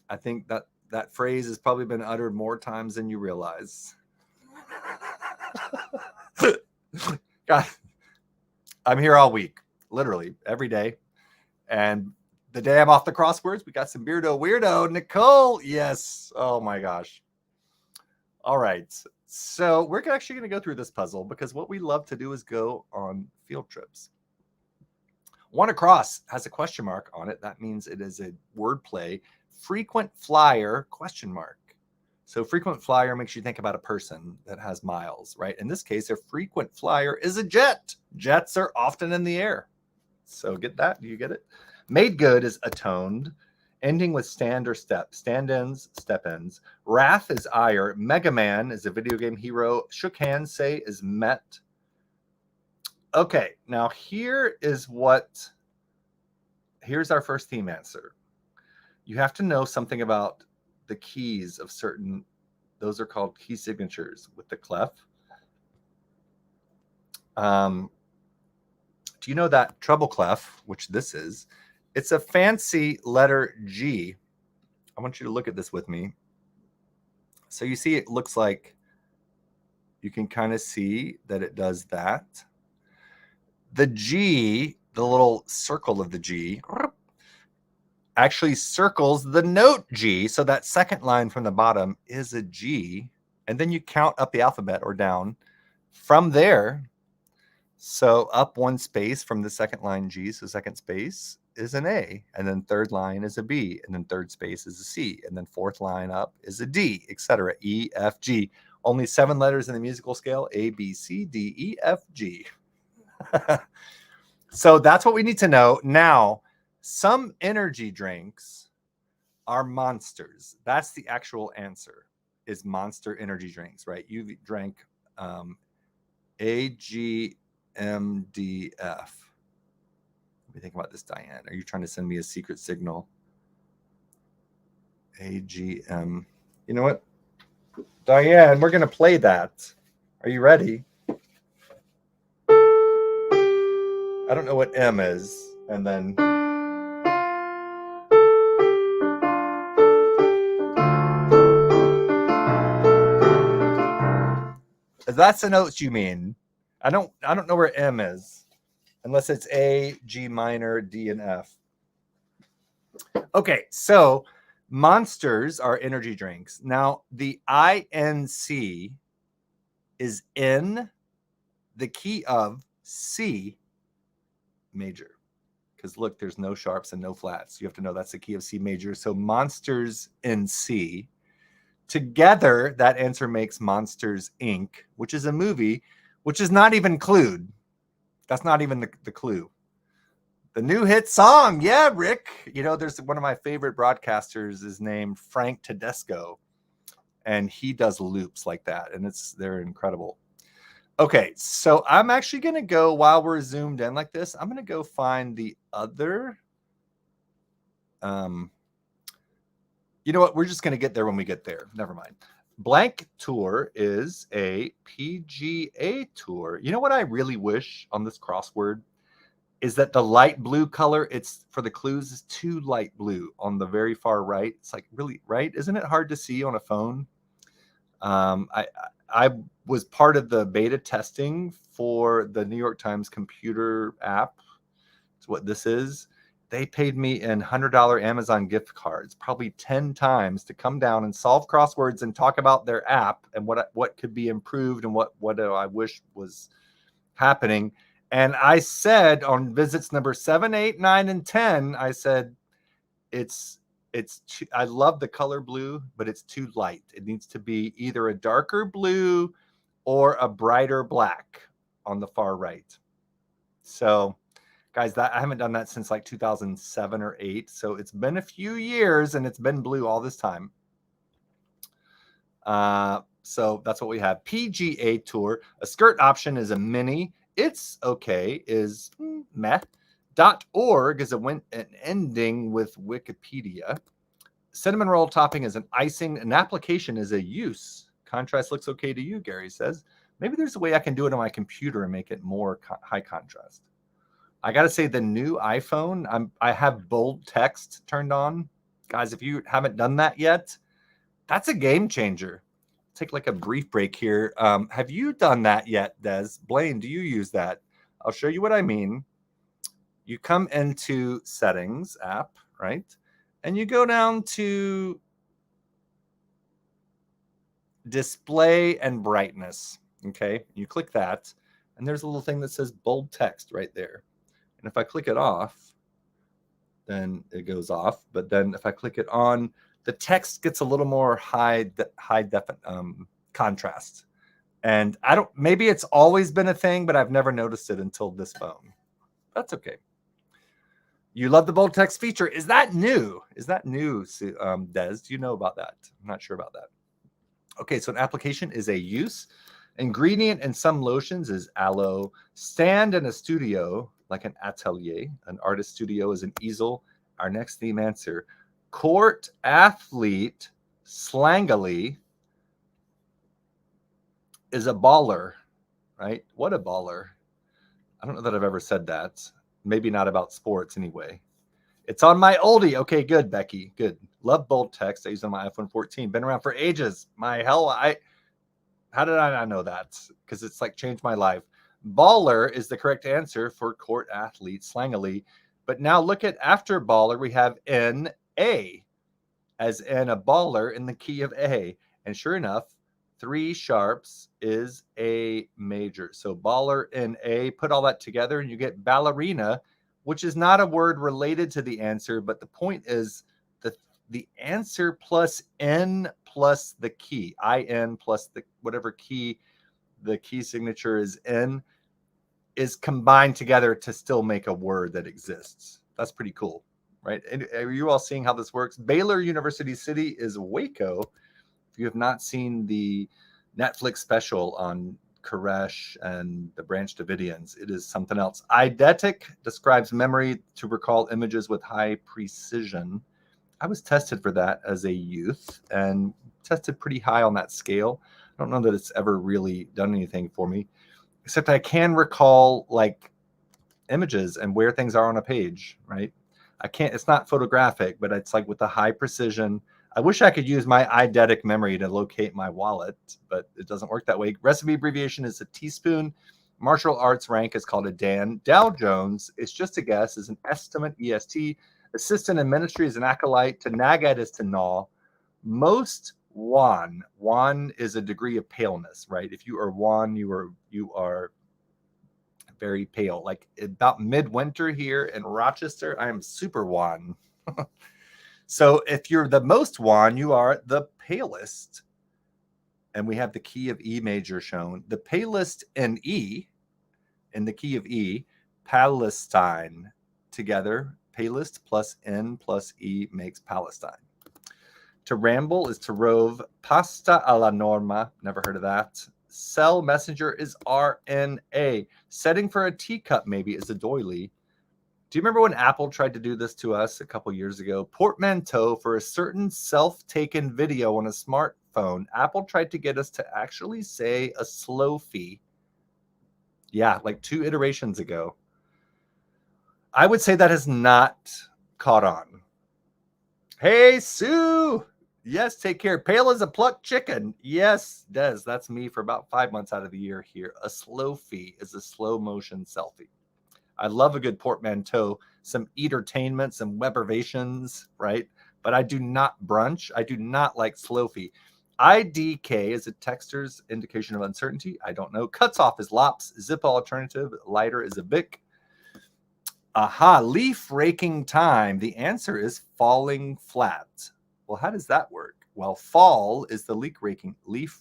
I think that phrase has probably been uttered more times than you realize. God, I'm here all week, literally every day. And the day I'm off the crosswords, we got some Beardo Weirdo. Nicole, yes. Oh my gosh. All right. So we're actually going to go through this puzzle because what we love to do is go on field trips. One across has a question mark on it. That means it is a word play. Frequent flyer, question mark. So frequent flyer makes you think about a person that has miles, right? In this case, a frequent flyer is a jet. Jets are often in the air. So get that? Do you get it? Made good is atoned. Ending with stand or step. Stand ends, step ends. Wrath is ire. Mega Man is a video game hero. Shook hands, say is met. Okay, now here's our first theme answer. You have to know something about the keys of certain, those are called key signatures with the clef. Do you know that treble clef, which this is? It's a fancy letter G. I want you to look at this with me. So you see it looks like, you can kind of see that it does that. The G, the little circle of the G, actually circles the note G. So that second line from the bottom is a G. And then you count up the alphabet or down from there. So up 1 space from the second line G. So second space is an A. And then third line is a B. And then third space is a C. And then fourth line up is a D, etc. E, F, G. Only 7 letters in the musical scale. A, B, C, D, E, F, G. So that's what we need to know. Now, some energy drinks are monsters. That's the actual answer, is monster energy drinks, right? You drank AGMDF. What do you think about this, Diane? Are you trying to send me a secret signal? AGM. You know what? Diane, we're going to play that. Are you ready? I don't know what M is. And then... That's the notes you mean. I don't know where M is. Unless it's A, G minor, D, and F. Okay, so Monsters are energy drinks. Now, the INC is in the key of C major. Because look, there's no sharps and no flats. You have to know that's the key of C major. So Monsters in C. Together, that answer makes Monsters, Inc., which is a movie, which is not even clued. That's not even the clue. The new hit song. Yeah, Rick. You know, there's one of my favorite broadcasters is named Frank Tedesco, and he does loops like that, and they're incredible. Okay, so I'm actually going to go, while we're zoomed in like this, I'm going to go find the other. You know what? We're just going to get there when we get there. Never mind. Blank Tour is a PGA Tour. You know what I really wish on this crossword is that the light blue color, it's for the clues, is too light blue on the very far right. It's like really, right? Isn't it hard to see on a phone? I was part of the beta testing for the New York Times computer app. It's what this is. They paid me in $100 Amazon gift cards, probably 10 times, to come down and solve crosswords and talk about their app and what could be improved and what I wish was happening. And I said on visits number 7, 8, 9, and 10, I said, I love the color blue, but it's too light. It needs to be either a darker blue or a brighter black on the far right. So, guys, I haven't done that since like 2007 or 8. So it's been a few years and it's been blue all this time. So that's what we have. PGA Tour. A skirt option is a mini. It's okay is meh. .org is an ending with Wikipedia. Cinnamon roll topping is an icing. An application is a use. Contrast looks okay to you, Gary says. Maybe there's a way I can do it on my computer and make it more high contrast. I got to say, the new iPhone, I have bold text turned on. Guys, if you haven't done that yet, that's a game changer. Take like a brief break here. Have you done that yet, Des? Blaine, do you use that? I'll show you what I mean. You come into Settings app, right? And you go down to Display and Brightness, okay? You click that, and there's a little thing that says bold text right there. And if I click it off, then it goes off. But then if I click it on, the text gets a little more high contrast. And maybe it's always been a thing, but I've never noticed it until this phone. That's okay. You love the bold text feature. Is that new? Des? Do you know about that? I'm not sure about that. Okay, so an application is a use. Ingredient in some lotions is aloe. Stand in a studio, like an atelier. An artist studio is an easel. Our next theme answer. Court athlete, slangily, is a baller, right? What a baller. I don't know that I've ever said that. Maybe not about sports anyway. It's on my oldie. Okay, good, Becky. Good. Love bold text. I use it on my iPhone 14. Been around for ages. How did I not know that? Because it's like changed my life. Baller is the correct answer for court athlete, slangily. But now look at after baller, we have N-A, as in a baller in the key of A. And sure enough, 3 sharps is A major. So baller in A, put all that together and you get ballerina, which is not a word related to the answer, but the point is the answer plus N plus the key, IN plus whatever key the key signature is in, is combined together to still make a word that exists. That's pretty cool, right? And are you all seeing how this works? Baylor University City is Waco. If you have not seen the Netflix special on Koresh and the Branch Davidians, it is something else. Eidetic describes memory to recall images with high precision. I was tested for that as a youth and tested pretty high on that scale. I don't know that it's ever really done anything for me, except I can recall like images and where things are on a page, right? It's not photographic, but it's like with the high precision. I wish I could use my eidetic memory to locate my wallet, but it doesn't work that way. Recipe abbreviation is a teaspoon. Martial arts rank is called a Dan. Dow Jones, it's just a guess, is an estimate, EST. Assistant in ministry is an acolyte. To nag at is to gnaw. Most wan. Wan is a degree of paleness, right? If you are wan, you are very pale. Like about midwinter here in Rochester, I am super wan. So if you're the most wan, you are the palest. And we have the key of E major shown. The palest in E, in the key of E, Palestine. Together, palest plus N plus E makes Palestine. To ramble is to rove. Pasta alla norma. Never heard of that. Cell messenger is RNA. Setting for a teacup maybe is a doily. Do you remember when Apple tried to do this to us a couple years ago? Portmanteau for a certain self-taken video on a smartphone. Apple tried to get us to actually say a slow fee. Yeah, like 2 iterations ago. I would say that has not caught on. Hey, Sue. Yes, take care. Pale as a plucked chicken. Yes, Des, that's me for about 5 months out of the year here. A slow fee is a slow motion selfie. I love a good portmanteau, some entertainment, some Webervations, right? But I do not brunch. I do not like slow fee. IDK is a texter's indication of uncertainty. I don't know. Cuts off is lops. Zip alternative. Lighter is a bic. Aha, leaf raking time. The answer is falling flat. Well, how does that work? Well, fall is the leaf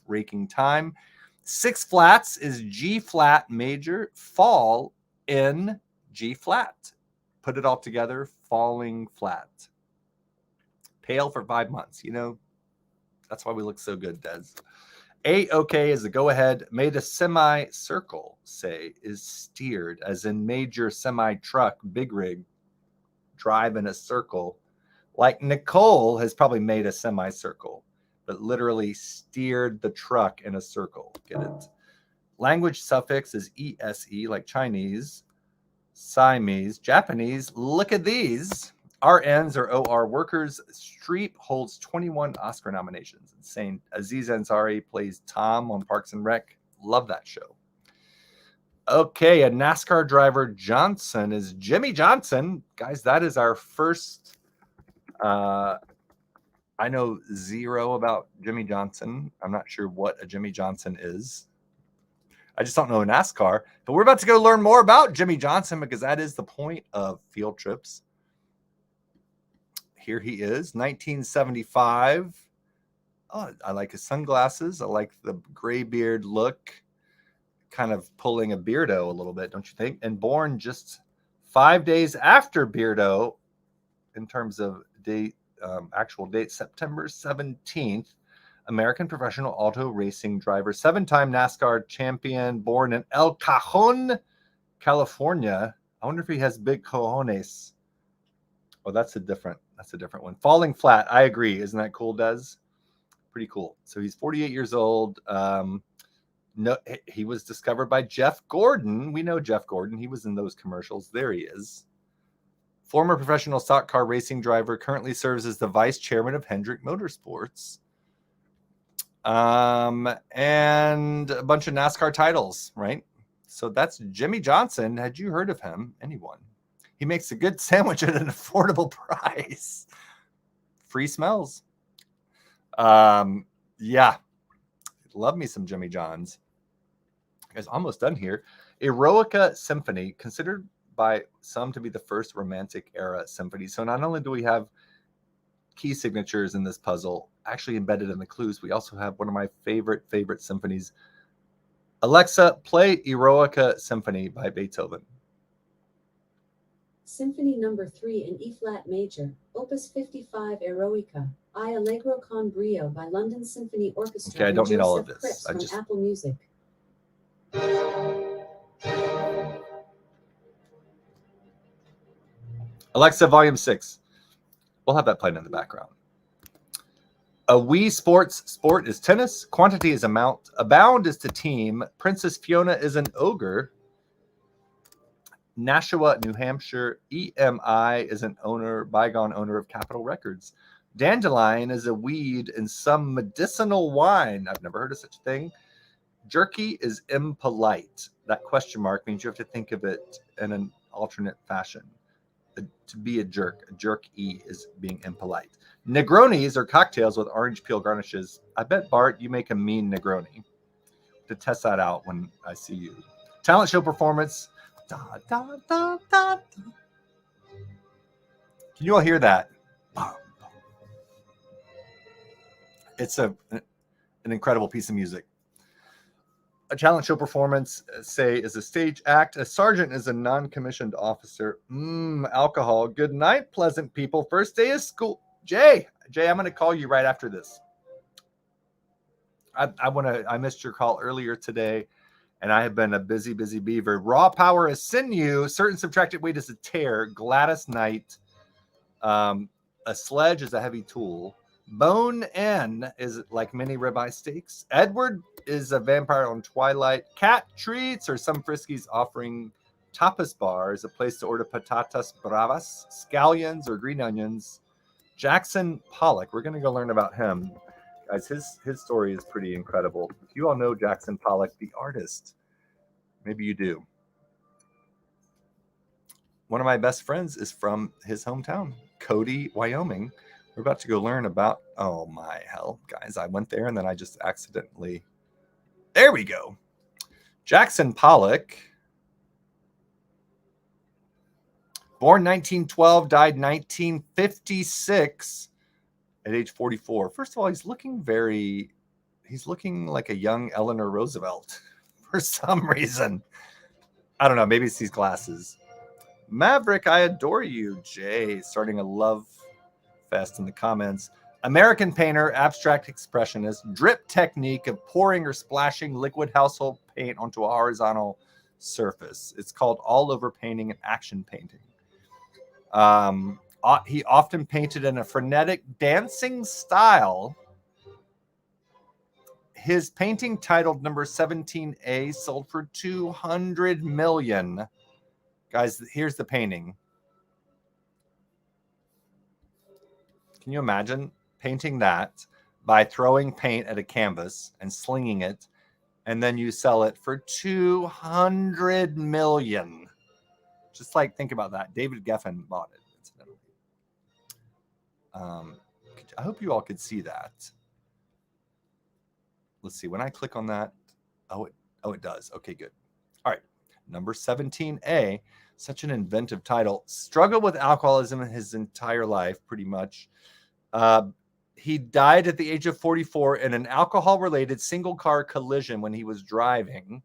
raking time. 6 flats is G flat major. Fall in G flat. Put it all together, falling flat. Pale for 5 months. You know, that's why we look so good, Des. A-OK is a go-ahead. Made a semi-circle, say, is steered, as in major semi-truck, big rig, drive in a circle. Like Nicole has probably made a semicircle, but literally steered the truck in a circle. Get it? Language suffix is ESE, like Chinese, Siamese, Japanese. Look at these. RNs or OR workers. Streep holds 21 Oscar nominations. Insane. Aziz Ansari plays Tom on Parks and Rec. Love that show. Okay, a NASCAR driver Johnson is Jimmy Johnson. Guys, that is our first. I know zero about Jimmy Johnson. I'm not sure what a Jimmy Johnson is. I just don't know NASCAR. But we're about to go learn more about Jimmy Johnson because that is the point of field trips. Here he is, 1975. Oh, I like his sunglasses. I like the gray beard look. Kind of pulling a Beardo a little bit, don't you think? And born just 5 days after Beardo in terms of date, actual date, September 17th. American professional auto racing driver, 7-time NASCAR champion, born in El Cajon, California. I wonder if he has big cojones. Oh, that's a different one. Falling flat. I agree. Isn't that cool, Des? Pretty cool. So he's 48 years old. No, he was discovered by Jeff Gordon. We know Jeff Gordon. He was in those commercials. There he is. Former professional stock car racing driver, currently serves as the vice chairman of Hendrick Motorsports. And a bunch of NASCAR titles, right? So that's Jimmy Johnson. Had you heard of him? Anyone? He makes a good sandwich at an affordable price. Free smells. Yeah. Love me some Jimmy Johns. Guys, almost done here. Eroica Symphony, considered by some to be the first Romantic era symphony. So not only do we have key signatures in this puzzle actually embedded in the clues, we also have one of my favorite symphonies. Alexa, play Eroica Symphony by Beethoven. Symphony number 3 in E-flat major, Opus 55 Eroica, I Allegro con Brio by London Symphony Orchestra. Okay, I don't need all of Joseph this. Cripps from Apple Music. Alexa, volume 6. We'll have that playing in the background. A Wii Sports sport is tennis. Quantity is amount. Abound is to team. Princess Fiona is an ogre. Nashua, New Hampshire. EMI is an bygone owner of Capitol Records. Dandelion is a weed in some medicinal wine. I've never heard of such a thing. Jerky is impolite. That question mark means you have to think of it in an alternate fashion. to be a jerk. A jerk-y is being impolite. Negronis are cocktails with orange peel garnishes. I bet, Bart, you make a mean Negroni. To test that out when I see you. Talent show performance. Da, da, da, da. Can you all hear that? It's an incredible piece of music. A talent show performance, say, is a stage act. A sergeant is a non-commissioned officer. Alcohol. Good night, pleasant people. First day of school. Jay, I'm going to call you right after this. I missed your call earlier today, and I have been a busy beaver. Raw power is sinew. Certain subtracted weight is a tear. Gladys Knight. A sledge is a heavy tool. Bone N is like mini ribeye steaks. Edward is a vampire on Twilight. Cat treats or some Friskies offering tapas bar is a place to order patatas bravas, scallions or green onions. Jackson Pollock, we're going to go learn about him. Guys, his story is pretty incredible. If you all know Jackson Pollock, the artist, maybe you do. One of my best friends is from his hometown, Cody, Wyoming. We're about to go learn about, oh my hell, guys. I went there and then I just accidentally, there we go. Jackson Pollock, born 1912, died 1956 at age 44. First of all, he's looking like a young Eleanor Roosevelt for some reason. I don't know, maybe it's these glasses. Maverick, I adore you. Jay, starting a love fest in the comments. American painter, abstract expressionist, drip technique of pouring or splashing liquid household paint onto a horizontal surface. It's called all-over painting and action painting. He often painted in a frenetic dancing style. His painting titled Number 17A sold for $200 million. Guys, here's the painting. Can you imagine painting that by throwing paint at a canvas and slinging it, and then you sell it for $200 million? Just like, think about that. David Geffen bought it, incidentally. I hope you all could see that. Let's see. When I click on that, it does. Okay, good. All right. Number 17A, such an inventive title. Struggled with alcoholism his entire life, pretty much. He died at the age of 44 in an alcohol-related single-car collision when he was driving.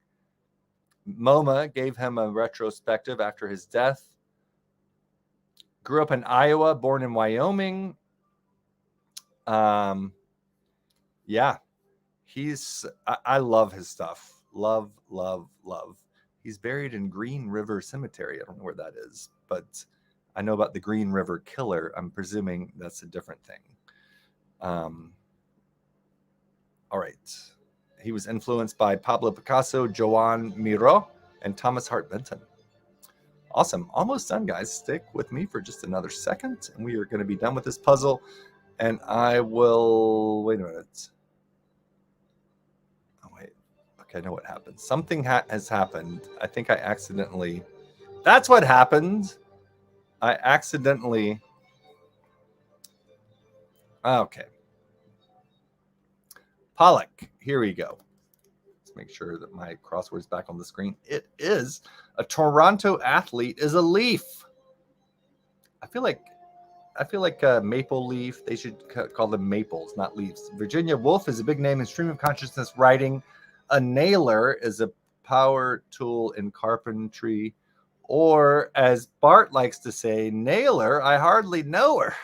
MoMA gave him a retrospective after his death. Grew up in Iowa, born in Wyoming. Yeah. I love his stuff. Love. He's buried in Green River Cemetery. I don't know where that is, but I know about the Green River Killer. I'm presuming that's a different thing. All right. He was influenced by Pablo Picasso, Joan Miró, and Thomas Hart Benton. Awesome. Almost done, guys. Stick with me for just another second, and we are going to be done with this puzzle. And I will... Wait a minute. Oh, wait. Okay, I know what happened. Something has happened. I think I accidentally... That's what happened. I accidentally... Okay. Pollock. Here we go. Let's make sure that my crossword's back on the screen. It is a Toronto athlete is a leaf. I feel like Maple Leaf. They should call them maples, not leaves. Virginia Woolf is a big name in stream of consciousness writing. A nailer is a power tool in carpentry. Or, as Bart likes to say, nailer, I hardly know her.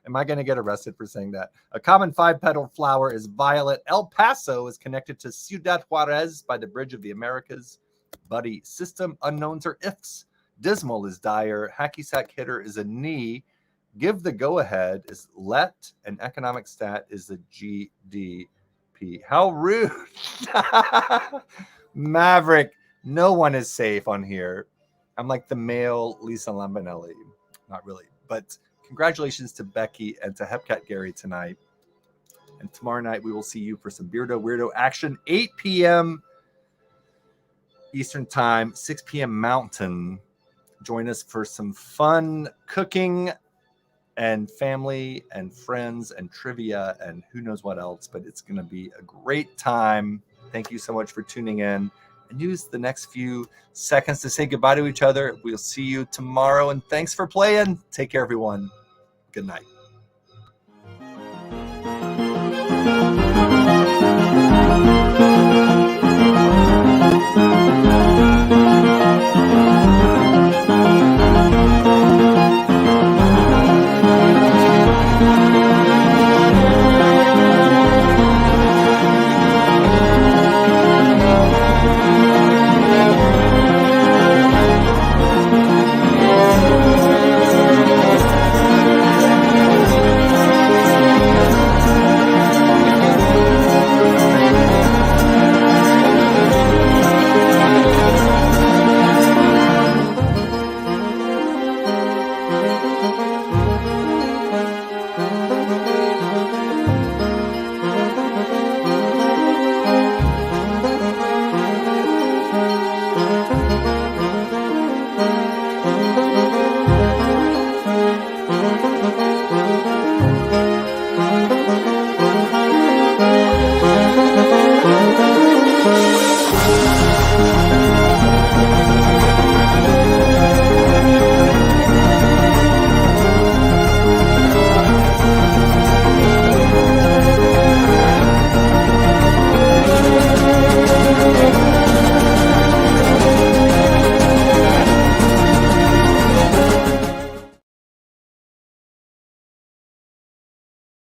Am I going to get arrested for saying that? A common five-petaled flower is violet. El Paso is connected to Ciudad Juarez by the Bridge of the Americas. Buddy system unknowns are ifs. Dismal is dire. Hacky sack hitter is a knee. Give the go-ahead is let. And economic stat is the GDP. How rude. Maverick. No one is safe on here. I'm like the male Lisa Lambanelli. Not really. But congratulations to Becky and to Hepcat Gary tonight. And tomorrow night we will see you for some Beardo Weirdo action. 8 p.m. Eastern Time, 6 p.m. Mountain. Join us for some fun cooking and family and friends and trivia and who knows what else, but it's going to be a great time. Thank you so much for tuning in, and use the next few seconds to say goodbye to each other. We'll see you tomorrow, and thanks for playing. Take care, everyone. Good night.